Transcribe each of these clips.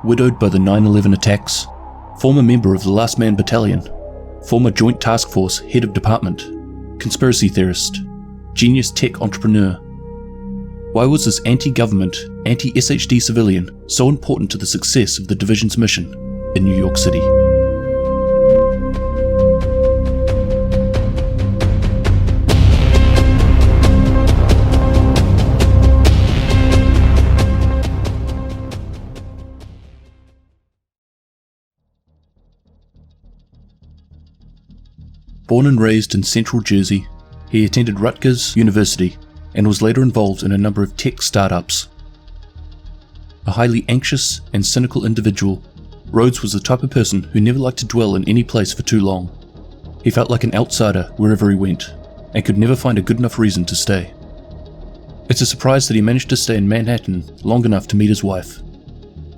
widowed by the 9/11 attacks, former member of the Last Man Battalion, former Joint Task Force head of department, conspiracy theorist, genius tech entrepreneur. Why was this anti-government, anti-SHD civilian so important to the success of the Division's mission in New York City? Born and raised in central Jersey, he attended Rutgers University and was later involved in a number of tech startups. A highly anxious and cynical individual, Rhodes was the type of person who never liked to dwell in any place for too long. He felt like an outsider wherever he went, and could never find a good enough reason to stay. It's a surprise that he managed to stay in Manhattan long enough to meet his wife.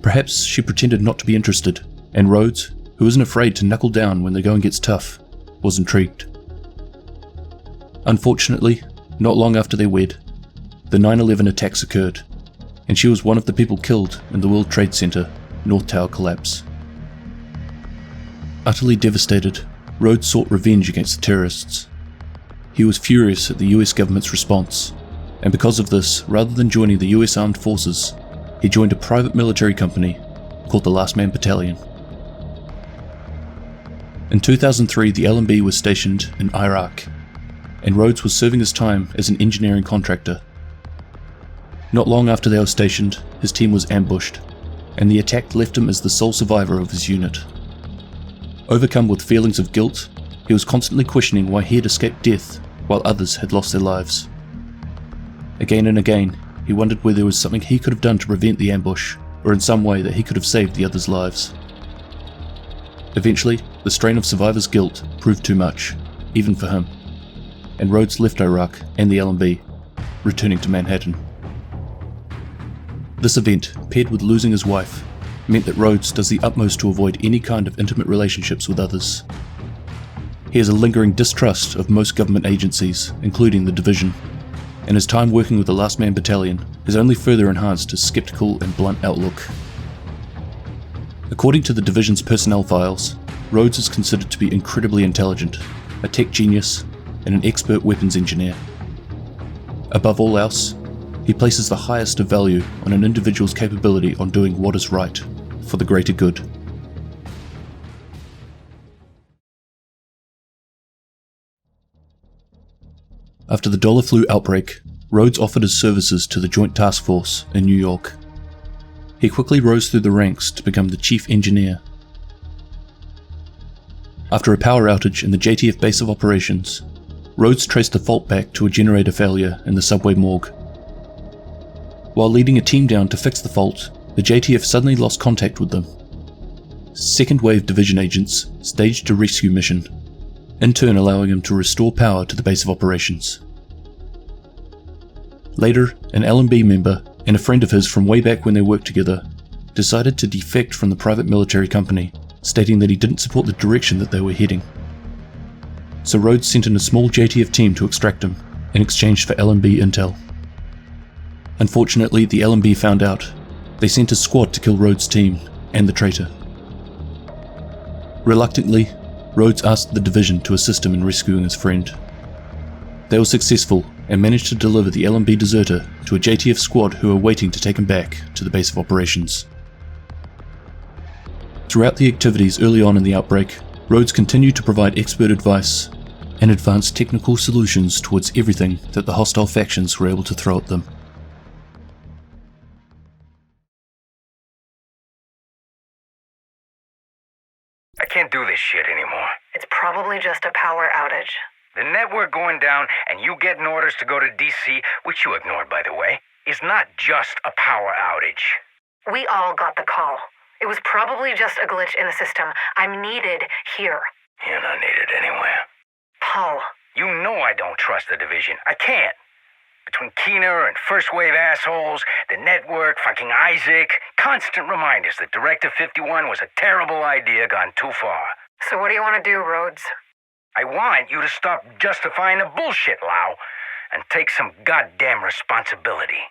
Perhaps she pretended not to be interested, and Rhodes, who isn't afraid to knuckle down when the going gets tough, was intrigued. Unfortunately, not long after they wed, the 9/11 attacks occurred, and she was one of the people killed in the World Trade Center North Tower collapse. Utterly devastated, Rhodes sought revenge against the terrorists. He was furious at the US government's response, and because of this, rather than joining the US Armed Forces, he joined a private military company called the Last Man Battalion. In 2003, the LMB was stationed in Iraq, and Rhodes was serving his time as an engineering contractor. Not long after they were stationed, his team was ambushed, and the attack left him as the sole survivor of his unit. Overcome with feelings of guilt, he was constantly questioning why he had escaped death while others had lost their lives. Again and again, he wondered whether there was something he could have done to prevent the ambush, or in some way that he could have saved the others' lives. Eventually, the strain of survivor's guilt proved too much, even for him, and Rhodes left Iraq and the LMB, returning to Manhattan. This event, paired with losing his wife, meant that Rhodes does the utmost to avoid any kind of intimate relationships with others. He has a lingering distrust of most government agencies, including the Division, and his time working with the Last Man Battalion has only further enhanced his skeptical and blunt outlook. According to the Division's personnel files, Rhodes is considered to be incredibly intelligent, a tech genius, and an expert weapons engineer. Above all else, he places the highest of value on an individual's capability on doing what is right, for the greater good. After the dollar flu outbreak, Rhodes offered his services to the Joint Task Force in New York. He quickly rose through the ranks to become the chief engineer. After a power outage in the JTF base of operations, Rhodes traced the fault back to a generator failure in the subway morgue. While leading a team down to fix the fault, the JTF suddenly lost contact with them. Second wave Division agents staged a rescue mission, in turn allowing him to restore power to the base of operations. Later, an LMB member and a friend of his from way back when they worked together decided to defect from the private military company, stating that he didn't support the direction that they were heading. So Rhodes sent in a small JTF team to extract him, in exchange for LMB intel. Unfortunately, the LMB found out. They sent a squad to kill Rhodes' team and the traitor. Reluctantly, Rhodes asked the Division to assist him in rescuing his friend. They were successful and managed to deliver the LMB deserter to a JTF squad who were waiting to take him back to the base of operations. Throughout the activities early on in the outbreak, Rhodes continued to provide expert advice and advance technical solutions towards everything that the hostile factions were able to throw at them. I can't do this shit anymore. It's probably just a power outage. The network going down and you getting orders to go to DC, which you ignored by the way, is not just a power outage. We all got the call. It was probably just a glitch in the system. I'm needed here. You're not needed anywhere. Paul. You know I don't trust the Division. I can't. Between Keener and first wave assholes, the network, fucking Isaac, constant reminders that Directive 51 was a terrible idea gone too far. So what do you want to do, Rhodes? I want you to stop justifying the bullshit, Lau, and take some goddamn responsibility.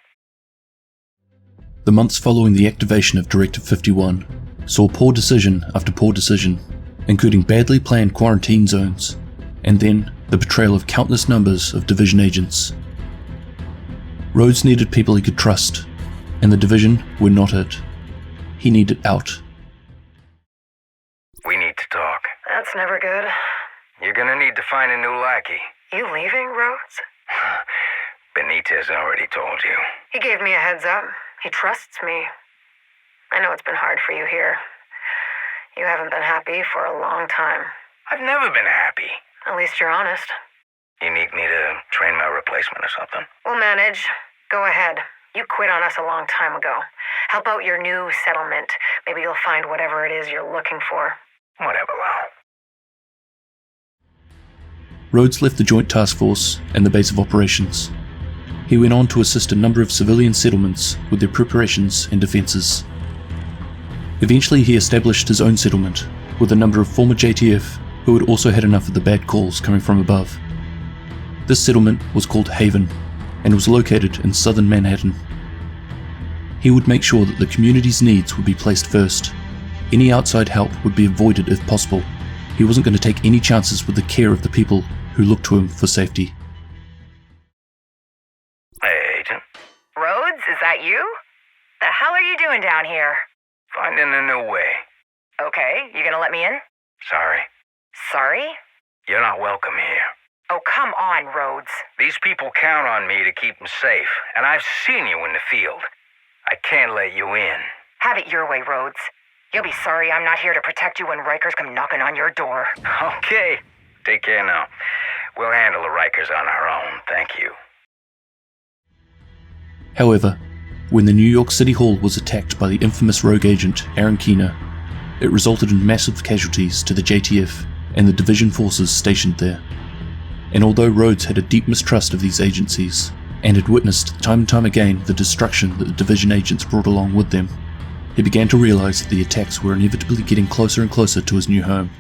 The months following the activation of Directive 51 saw poor decision after poor decision, including badly planned quarantine zones, and then the betrayal of countless numbers of Division agents. Rhodes needed people he could trust, and the Division were not it. He needed out. We need to talk. That's never good. You're gonna need to find a new lackey. You leaving, Rhodes? Benitez already told you. He gave me a heads up. He trusts me. I know it's been hard for you here. You haven't been happy for a long time. I've never been happy. At least you're honest. You need me to train my replacement or something? We'll manage. Go ahead. You quit on us a long time ago. Help out your new settlement. Maybe you'll find whatever it is you're looking for. Whatever, Lau. Rhodes left the Joint Task Force and the base of operations. He went on to assist a number of civilian settlements with their preparations and defences. Eventually he established his own settlement with a number of former JTF who had also had enough of the bad calls coming from above. This settlement was called Haven and was located in southern Manhattan. He would make sure that the community's needs would be placed first. Any outside help would be avoided if possible. He wasn't going to take any chances with the care of the people who looked to him for safety. Hey, Agent. Rhodes, is that you? The hell are you doing down here? Finding a new way. Okay, you gonna let me in? Sorry. Sorry? You're not welcome here. Oh, come on, Rhodes. These people count on me to keep them safe, and I've seen you in the field. I can't let you in. Have it your way, Rhodes. You'll be sorry I'm not here to protect you when Rikers come knocking on your door. Okay. Take care now. We'll handle the Rikers on our own, thank you. However, when the New York City Hall was attacked by the infamous rogue agent Aaron Keener, it resulted in massive casualties to the JTF and the Division forces stationed there. And although Rhodes had a deep mistrust of these agencies, and had witnessed time and time again the destruction that the Division agents brought along with them, he began to realize that the attacks were inevitably getting closer and closer to his new home.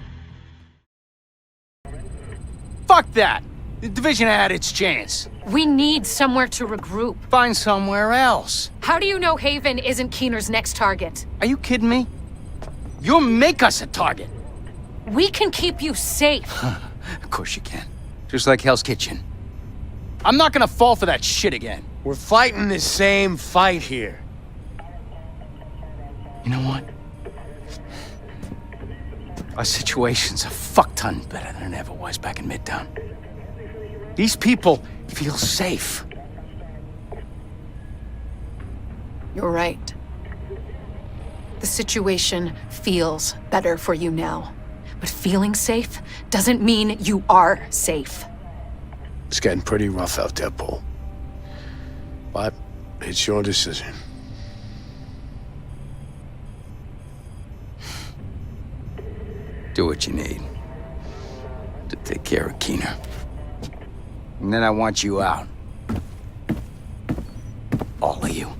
Fuck that! The Division had its chance. We need somewhere to regroup. Find somewhere else. How do you know Haven isn't Keener's next target? Are you kidding me? You'll make us a target. We can keep you safe. Of course you can. Just like Hell's Kitchen. I'm not gonna fall for that shit again. We're fighting the same fight here. You know what? Our situation's a fuck-ton better than it ever was back in Midtown. These people feel safe. You're right. The situation feels better for you now. But feeling safe doesn't mean you are safe. It's getting pretty rough out there, Paul. But it's your decision. Do what you need to take care of Keener. And then I want you out. All of you.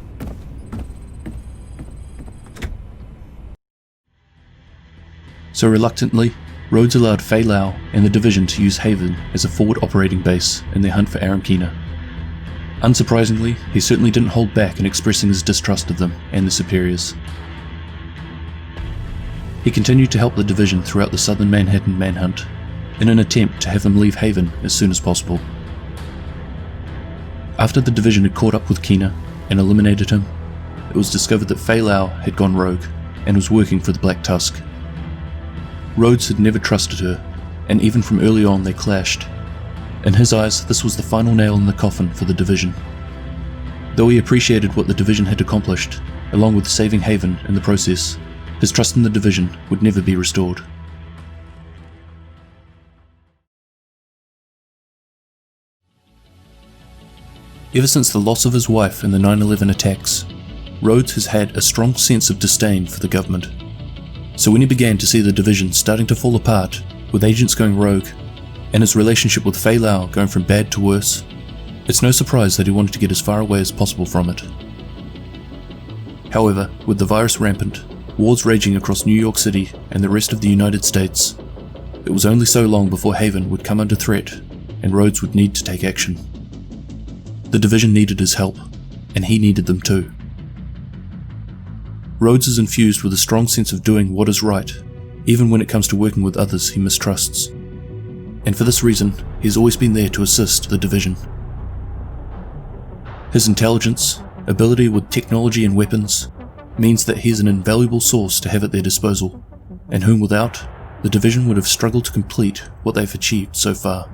So reluctantly, Rhodes allowed Fei Lau and the Division to use Haven as a forward operating base in their hunt for Aaron Keener. Unsurprisingly, he certainly didn't hold back in expressing his distrust of them and their superiors. He continued to help the Division throughout the southern Manhattan manhunt, in an attempt to have them leave Haven as soon as possible. After the Division had caught up with Keener and eliminated him, it was discovered that Fei Lau had gone rogue and was working for the Black Tusk. Rhodes had never trusted her, and even from early on they clashed. In his eyes, this was the final nail in the coffin for the Division. Though he appreciated what the Division had accomplished, along with saving Haven in the process, his trust in the Division would never be restored. Ever since the loss of his wife in the 9/11 attacks, Rhodes has had a strong sense of disdain for the government. So when he began to see the Division starting to fall apart, with agents going rogue, and his relationship with Fei Lau going from bad to worse, it's no surprise that he wanted to get as far away as possible from it. However, with the virus rampant, wars raging across New York City and the rest of the United States, it was only so long before Haven would come under threat, and Rhodes would need to take action. The Division needed his help, and he needed them too. Rhodes is infused with a strong sense of doing what is right, even when it comes to working with others he mistrusts. And for this reason, he's always been there to assist the Division. His intelligence, ability with technology and weapons, means that he's an invaluable source to have at their disposal, and whom without, the Division would have struggled to complete what they've achieved so far.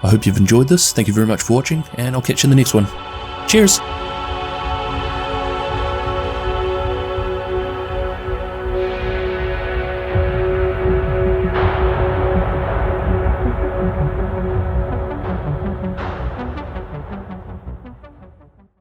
I hope you've enjoyed this, thank you very much for watching, and I'll catch you in the next one. Cheers!